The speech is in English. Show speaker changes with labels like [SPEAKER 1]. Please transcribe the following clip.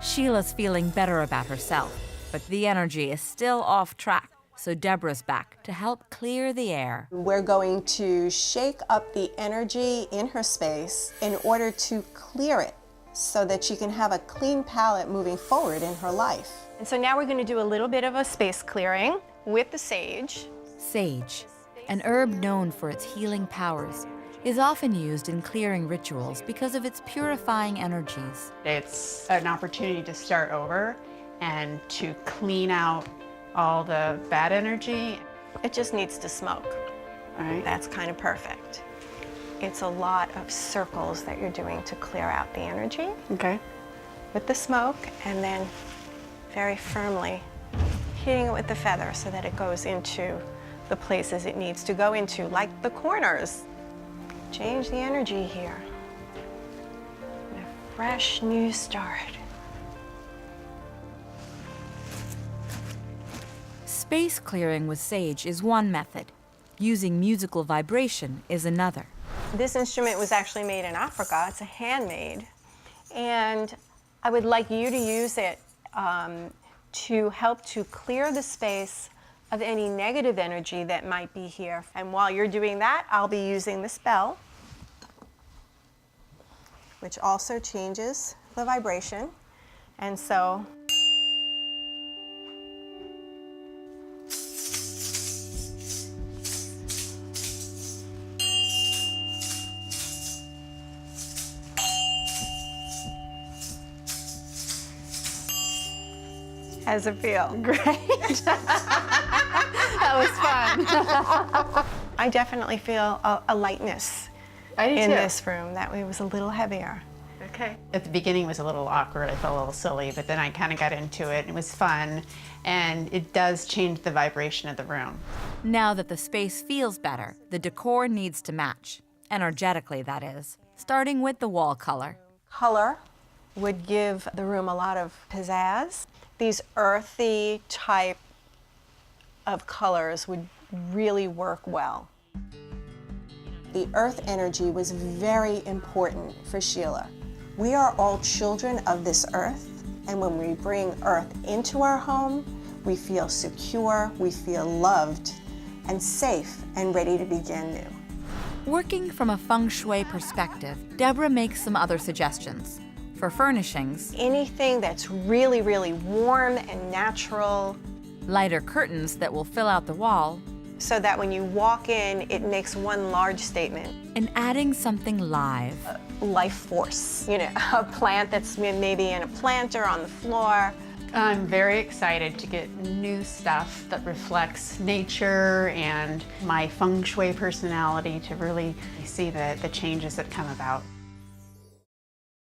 [SPEAKER 1] Sheila's feeling better about herself, but the energy is still off track, so Deborah's back to help clear the air.
[SPEAKER 2] We're going to shake up the energy in her space in order to clear it so that she can have a clean palette moving forward in her life.
[SPEAKER 3] And so now we're going to do a little bit of a space clearing with the sage.
[SPEAKER 1] Sage, an herb known for its healing powers, is often used in clearing rituals because of its purifying energies.
[SPEAKER 4] It's an opportunity to start over and to clean out all the bad energy.
[SPEAKER 3] It just needs to smoke.
[SPEAKER 4] All right.
[SPEAKER 3] That's kind of perfect. It's a lot of circles that you're doing to clear out the energy
[SPEAKER 4] Okay.
[SPEAKER 3] with the smoke, and then very firmly hitting it with the feather so that it goes into the places it needs to go into, like the corners. Change the energy here. And a fresh new start.
[SPEAKER 1] Space clearing with sage is one method. Using musical vibration is another.
[SPEAKER 3] This instrument was actually made in Africa. It's a handmade. And I would like you to use it to help to clear the space of any negative energy that might be here. And while you're doing that, I'll be using this bell, which also changes the vibration. And so how's it feel?
[SPEAKER 4] Great. That was fun.
[SPEAKER 3] I definitely feel a lightness
[SPEAKER 4] I do
[SPEAKER 3] in
[SPEAKER 4] too.
[SPEAKER 3] this room. That way it was a little heavier.
[SPEAKER 4] Okay. At the beginning it was a little awkward. I felt a little silly, but then I kind of got into it. It was fun, and it does change the vibration of the room.
[SPEAKER 1] Now that the space feels better, the decor needs to match. Energetically, that is. Starting with the wall color.
[SPEAKER 3] Color would give the room a lot of pizzazz. These earthy type of colors would really work well.
[SPEAKER 2] The earth energy was very important for Sheila. We are all children of this earth, and when we bring earth into our home, we feel secure, we feel loved, and safe and ready to begin new.
[SPEAKER 1] Working from a feng shui perspective, Deborah makes some other suggestions. For furnishings,
[SPEAKER 3] Anything that's really, really warm and natural,
[SPEAKER 1] lighter curtains that will fill out the wall,
[SPEAKER 3] so that when you walk in, it makes one large statement.
[SPEAKER 1] and adding something live.
[SPEAKER 3] Life force, you know, a plant that's maybe in a planter on the floor.
[SPEAKER 4] I'm very excited to get new stuff that reflects nature and my feng shui personality to really see the changes that come about.